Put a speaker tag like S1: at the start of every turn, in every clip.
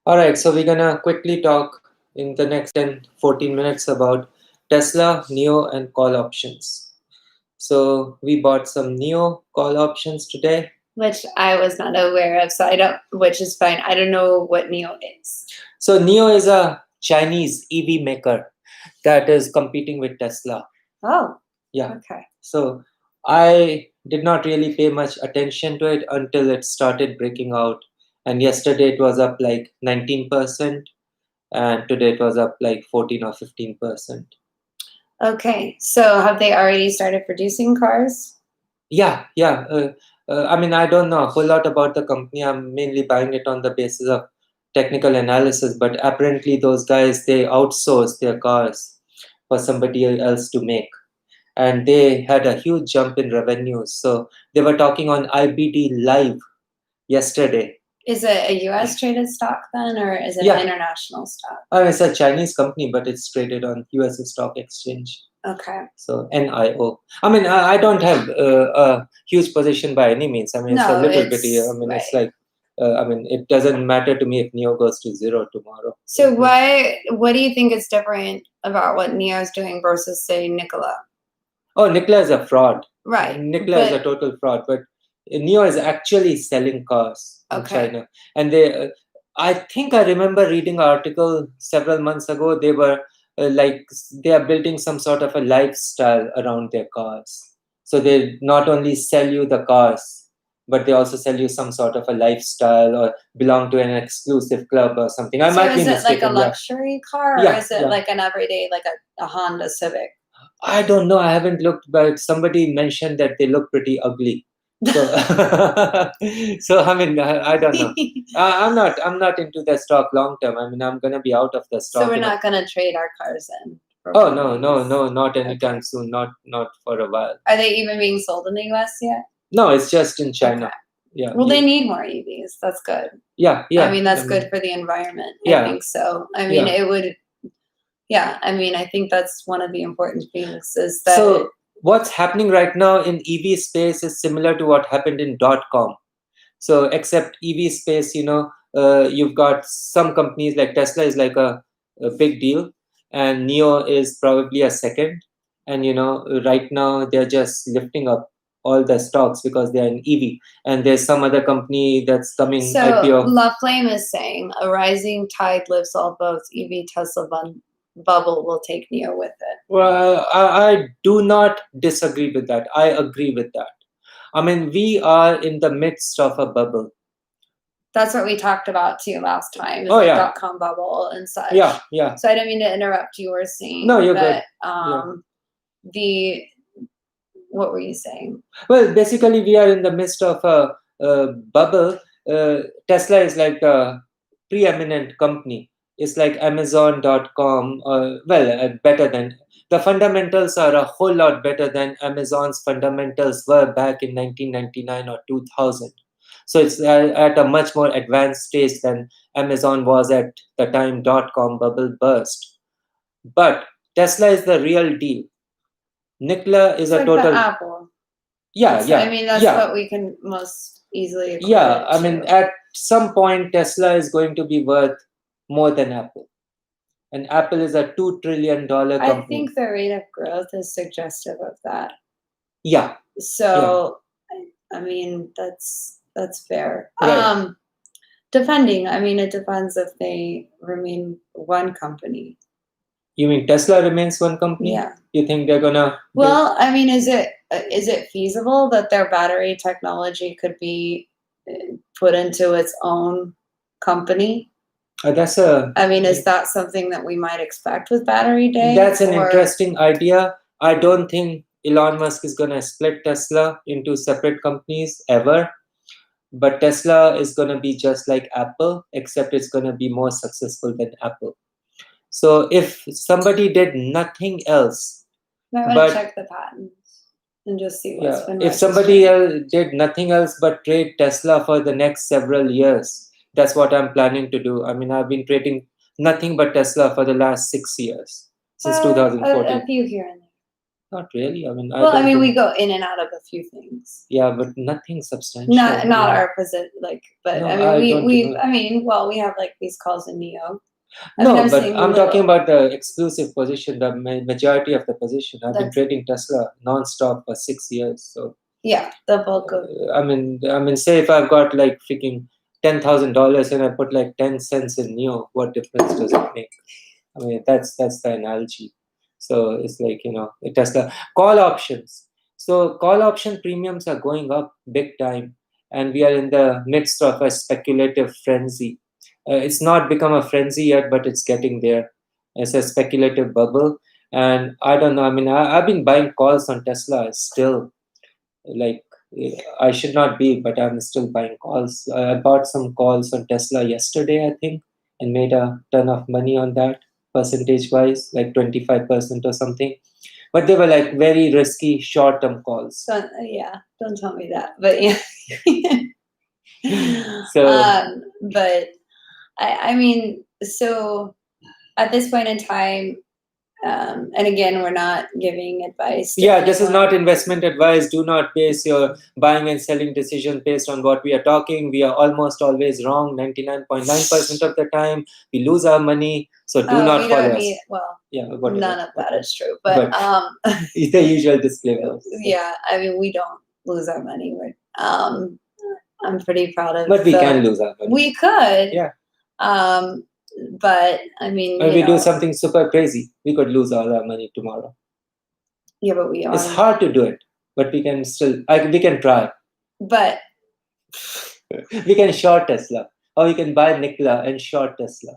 S1: All right, so we're gonna quickly talk in the next 10 14 minutes about Tesla, NIO, and call options. So we bought some NIO call options today.
S2: Which I was not aware of, so I don't, which is fine. I don't know what NIO is.
S1: So NIO is a Chinese EV maker that is competing with Tesla.
S2: Oh,
S1: Yeah.
S2: okay.
S1: So I did not really pay much attention to it until it started breaking out. And yesterday it was up like 19%, and today it was up like 14 or 15%.
S2: Okay, so have they already started producing cars?
S1: Yeah. I mean, I don't know a whole lot about the company. I'm mainly buying it on the basis of technical analysis, but apparently those guys, they outsource their cars for somebody else to make. And they had a huge jump in revenues. So they were talking on IBD Live yesterday.
S2: Is it a US traded stock then, or is it
S1: Yeah.
S2: an international stock?
S1: It's a Chinese company, but it's traded on US Stock Exchange.
S2: Okay.
S1: So NIO. I mean, I don't have a huge position by any means. I mean, it's a
S2: No,
S1: little
S2: it's
S1: bitty. I mean, it's
S2: right.
S1: like, I mean, it doesn't matter to me if NIO goes to zero tomorrow.
S2: So what do you think is different about what NIO is doing versus, say, Nikola?
S1: Oh, Nikola is a fraud.
S2: Right.
S1: Nikola is a total fraud, but NIO is actually selling cars in
S2: Okay.
S1: China. And they, I think I remember reading an article several months ago. They were like, they are building some sort of a lifestyle around their cars. So they not only sell you the cars, but they also sell you some sort of a lifestyle or belong to an exclusive club or something. I might be mistaken.
S2: So is it like a luxury car, or is it like an everyday, like a Honda Civic?
S1: I don't know. I haven't looked, but somebody mentioned that they look pretty ugly. So, so I mean, I don't know. I'm not into the stock long term. I mean, I'm gonna be out of the stock.
S2: So we're not gonna trade our cars in.
S1: Oh no, not anytime soon. Not for a while.
S2: Are they even being sold in the US yet?
S1: No, it's just in China.
S2: Okay.
S1: Yeah.
S2: Well, they need more EVs. That's good.
S1: Yeah.
S2: I mean, that's good for the environment. I think so. I mean, it would. Yeah. I mean, I think that's one of the important things is that.
S1: So what's happening right now in EV space is similar to what happened in .com. So except EV space, you've got some companies like Tesla is like a big deal, and NIO is probably a second. And right now they're just lifting up all the stocks because they're an EV. And there's some other company that's coming IPO.
S2: La Flame is saying a rising tide lifts all boats. EV Tesla bubble will take NIO with it.
S1: Well, I do not disagree with that. I agree with that. I mean, we are in the midst of a bubble.
S2: That's what we talked about too last time. Is .com bubble and such.
S1: Yeah.
S2: So I didn't mean to interrupt. You were saying
S1: you're
S2: that
S1: good.
S2: What were you saying?
S1: Well, basically, we are in the midst of a bubble. Tesla is like a preeminent company. It's like Amazon.com. Better than the fundamentals are a whole lot better than Amazon's fundamentals were back in 1999 or 2000. So it's at a much more advanced stage than Amazon was at the time .com bubble burst. But Tesla is the real deal. Nikola is a total.
S2: Apple.
S1: Yeah.
S2: I mean, that's what we can most easily.
S1: I mean, at some point, Tesla is going to be worth more than Apple. And Apple is a $2 trillion company.
S2: I think the rate of growth is suggestive of that.
S1: Yeah.
S2: So, I mean, that's fair. Right. Depending. I mean, it depends if they remain one company.
S1: You mean Tesla remains one company?
S2: Yeah.
S1: You think they're gonna?
S2: Well, I mean, is it feasible that their battery technology could be put into its own company? I mean, is that something that we might expect with Battery Day?
S1: That's an interesting idea. I don't think Elon Musk is gonna split Tesla into separate companies ever. But Tesla is gonna be just like Apple, except it's gonna be more successful than Apple. So if somebody did nothing else,
S2: but check the patents and just see what's been.
S1: If somebody did nothing else but trade Tesla for the next several years, that's what I'm planning to do. I mean, I've been trading nothing but Tesla for the last 6 years, since 2014.
S2: A few here and there.
S1: Not really. I mean,
S2: well, I mean, we go in and out of a few things.
S1: Yeah, but nothing substantial.
S2: Not our position, like, but
S1: No,
S2: I mean, we I mean, well, we have like these calls in NIO.
S1: No, but I'm talking about the exclusive position, the majority of the position. I've been trading Tesla non-stop for 6 years. So
S2: yeah, the bulk of.
S1: I mean, say if I've got like freaking $10,000 and I put like 10 cents in NIO, what difference does it make? I mean, that's the analogy. So it's like, Tesla call options. So call option premiums are going up big time, and we are in the midst of a speculative frenzy. It's not become a frenzy yet, but it's getting there. It's a speculative bubble, and I don't know. I mean, I've been buying calls on Tesla still. Like, I should not be, but I'm still buying calls. I bought some calls on Tesla yesterday, I think, and made a ton of money on that, percentage wise, like 25% or something. But they were like very risky short term calls.
S2: So, yeah, don't tell me that. But yeah.
S1: So,
S2: but I mean, so at this point in time, and again, we're not giving advice.
S1: Yeah, this is not investment advice. Do not base your buying and selling decision based on what we are talking. We are almost always wrong 99.9% of the time. We lose our money. So do not follow us.
S2: Well,
S1: yeah,
S2: none of that is true. But
S1: it's the usual disclaimer.
S2: Yeah, I mean, we don't lose our money. I'm pretty proud of.
S1: But we can lose our money.
S2: We could.
S1: Yeah.
S2: But I mean,
S1: if we do something super crazy, we could lose all our money tomorrow.
S2: Yeah, but we are.
S1: It's hard to do it, but we can still. We can try.
S2: But
S1: we can short Tesla, or we can buy Nikola and short Tesla.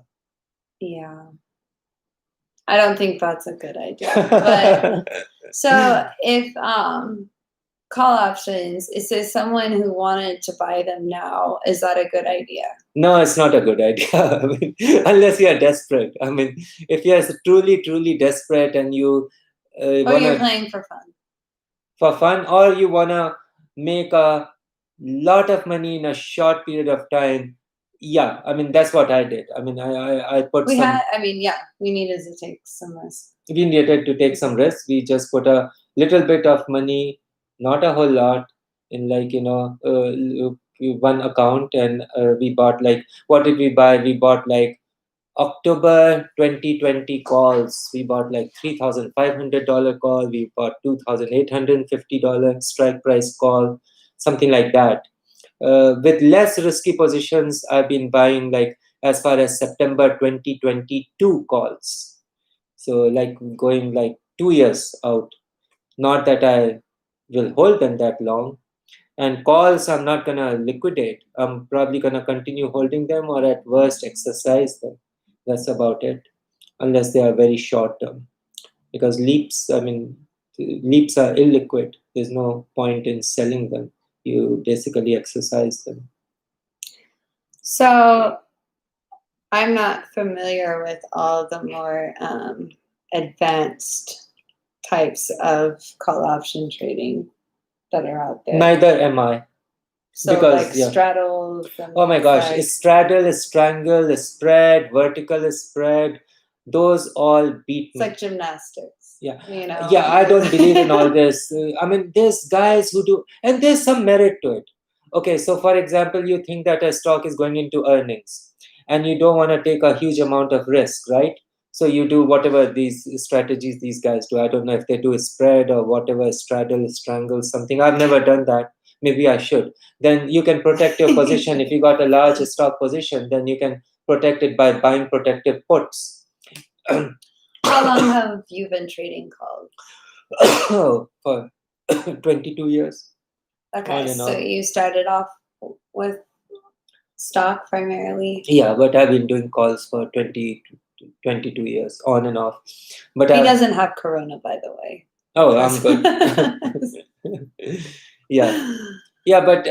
S2: Yeah, I don't think that's a good idea. But so if call options, is there someone who wanted to buy them now? Is that a good idea?
S1: No, it's not a good idea. I mean, unless you are desperate. I mean, if you are truly desperate and you
S2: you're playing for fun.
S1: For fun, or you wanna make a lot of money in a short period of time. Yeah, I mean that's what I did. I mean, I put.
S2: We needed to take some risk.
S1: We needed to take some risk. We just put a little bit of money, not a whole lot, in one account, and we bought like, what did we buy? We bought like October 2020 calls. We bought like $3,500 call. We bought $2,850 strike price call, something like that. With less risky positions, I've been buying like as far as September 2022 calls. So like going like 2 years out. Not that I will hold them that long. And calls, I'm not going to liquidate. I'm probably going to continue holding them, or at worst exercise them. That's about it, unless they are very short term. Because leaps are illiquid. There's no point in selling them. You basically exercise them.
S2: So I'm not familiar with all the more advanced types of call option trading that are out there.
S1: Neither am I.
S2: So because, like straddles.
S1: Oh my gosh, straddle, strangle, spread, vertical spread. Those all beat me.
S2: It's like gymnastics.
S1: Yeah.
S2: Yeah,
S1: I don't believe in all this. I mean, there's guys who do, and there's some merit to it. Okay, so for example, you think that a stock is going into earnings, and you don't want to take a huge amount of risk, right? So you do whatever these strategies these guys do. I don't know if they do a spread or whatever, straddle, strangle, something. I've never done that. Maybe I should. Then you can protect your position. If you got a large stock position, then you can protect it by buying protective puts.
S2: How long have you been trading calls?
S1: For 22 years.
S2: Okay, so you started off with stock primarily?
S1: Yeah, but I've been doing calls for 22 years, on and off. But
S2: he doesn't have corona, by the way.
S1: Oh, I'm good. Yeah, but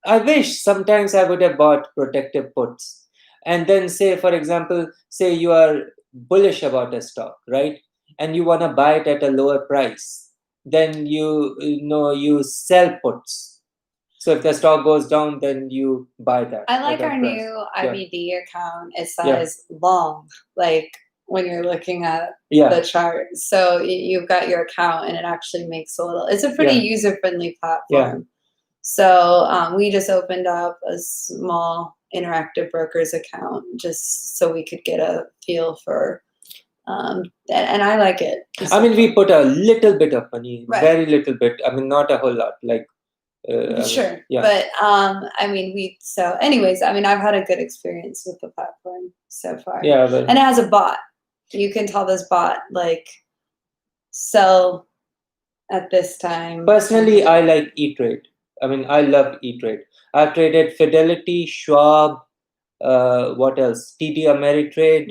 S1: I wish sometimes I would have bought protective puts. And then say, for example, say you are bullish about a stock, right? And you want to buy it at a lower price. Then you sell puts. So if the stock goes down, then you buy that.
S2: I like our new IBD account. It says long, like when you're looking at the chart. So you've got your account, and it actually makes a little. It's a pretty user-friendly platform. So we just opened up a small Interactive Brokers account just so we could get a feel for. And I like it.
S1: I mean, we put a little bit of money, very little bit. I mean, not a whole lot. Like.
S2: Sure. But I mean, anyways, I mean, I've had a good experience with the platform so far.
S1: Yeah. But,
S2: and it has a bot. You can tell this bot like sell at this time.
S1: Personally, I like E-Trade. I mean, I love E-Trade. I've traded Fidelity, Schwab, what else? TD Ameritrade,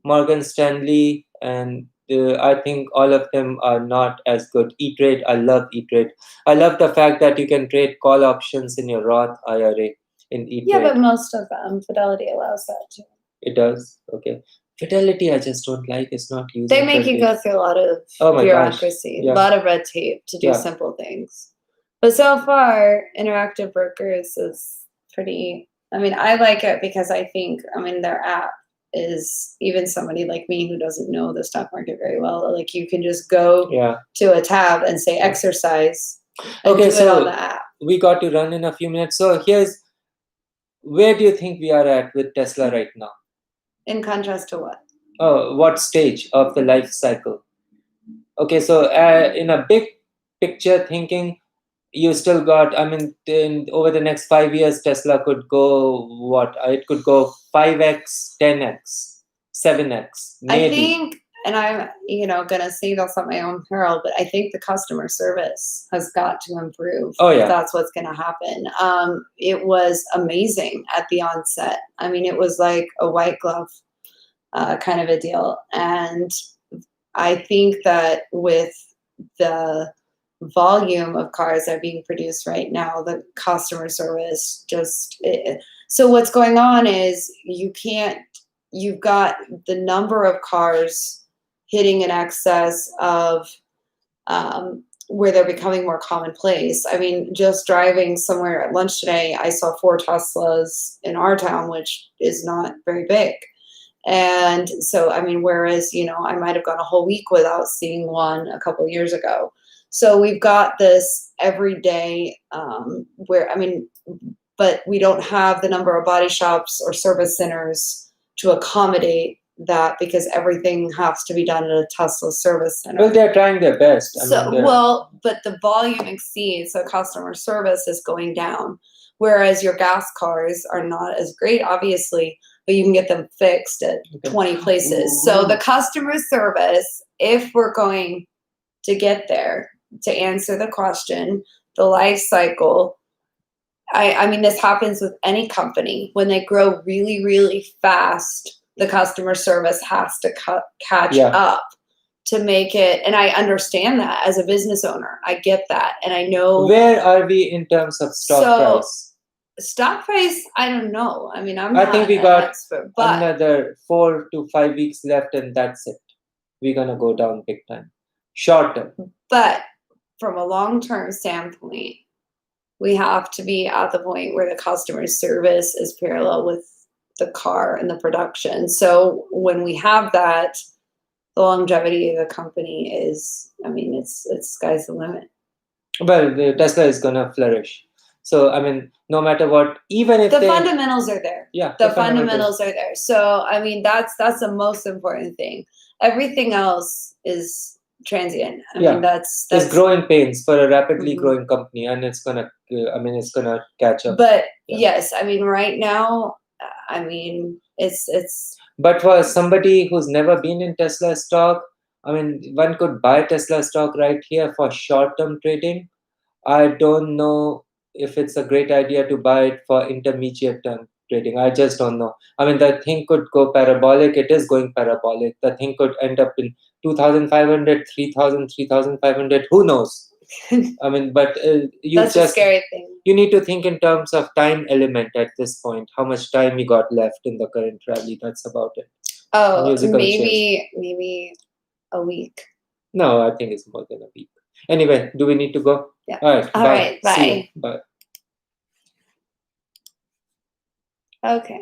S1: Morgan Stanley, and I think all of them are not as good. E-Trade, I love E-Trade. I love the fact that you can trade call options in your Roth IRA in E-Trade.
S2: Yeah, but most of them, Fidelity allows that too.
S1: It does? Okay. Fidelity, I just don't like. It's not used.
S2: They make you go through a lot of bureaucracy, a lot of red tape to do simple things. But so far, Interactive Brokers is pretty. I mean, I like it because I think, I mean, their app is, even somebody like me who doesn't know the stock market very well, like you can just go to a tab and say exercise. And do it on the app.
S1: We got to run in a few minutes. So where do you think we are at with Tesla right now?
S2: In contrast to what?
S1: What stage of the life cycle? Okay, so in a big picture thinking, you still got, I mean, over the next 5 years, Tesla could go what? It could go 5x, 10x, 7x, maybe.
S2: I think, and I'm, gonna say this at my own peril, but I think the customer service has got to improve.
S1: Oh, yeah.
S2: If that's what's gonna happen. It was amazing at the onset. I mean, it was like a white glove kind of a deal. And I think that with the volume of cars that are being produced right now, the customer service so what's going on is you've got the number of cars hitting in excess of where they're becoming more commonplace. I mean, just driving somewhere at lunch today, I saw 4 Teslas in our town, which is not very big. And so, I mean, whereas, I might have gone a whole week without seeing one a couple of years ago. So we've got this every day but we don't have the number of body shops or service centers to accommodate that, because everything has to be done at a Tesla service center.
S1: Well, they're trying their best.
S2: But the volume exceeds, so customer service is going down. Whereas your gas cars are not as great, obviously, but you can get them fixed at 20 places. So the customer service, if we're going to get there, to answer the question, the life cycle, I mean, this happens with any company. When they grow really, really fast, the customer service has to catch up to make it. And I understand that as a business owner. I get that. And I know.
S1: Where are we in terms of stock price?
S2: Stock price, I don't know. I mean,
S1: I think we got another 4 to 5 weeks left, and that's it. We're going to go down big time. Short term.
S2: But from a long-term standpoint, we have to be at the point where the customer service is parallel with the car and the production. So when we have that, the longevity of the company is, I mean, it's sky's the limit.
S1: Well, Tesla is going to flourish. So, I mean, no matter what, even if
S2: the fundamentals are there.
S1: Yeah.
S2: The fundamentals are there. So, I mean, that's the most important thing. Everything else is transient. I mean, that's
S1: it's growing pains for a rapidly growing company, and it's gonna catch up.
S2: But yes, I mean, right now, I mean, it's.
S1: But for somebody who's never been in Tesla stock, I mean, one could buy Tesla stock right here for short-term trading. I don't know if it's a great idea to buy it for intermediate-term trading. I just don't know. I mean, the thing could go parabolic. It is going parabolic. The thing could end up in 2,500, 3,000, 3,500. Who knows? I mean, but
S2: that's a scary thing.
S1: You need to think in terms of time element at this point. How much time you got left in the current rally? That's about it.
S2: Oh, maybe a week.
S1: No, I think it's more than a week. Anyway, do we need to go?
S2: Yeah.
S1: All right.
S2: Bye.
S1: See you. Bye.
S2: Okay.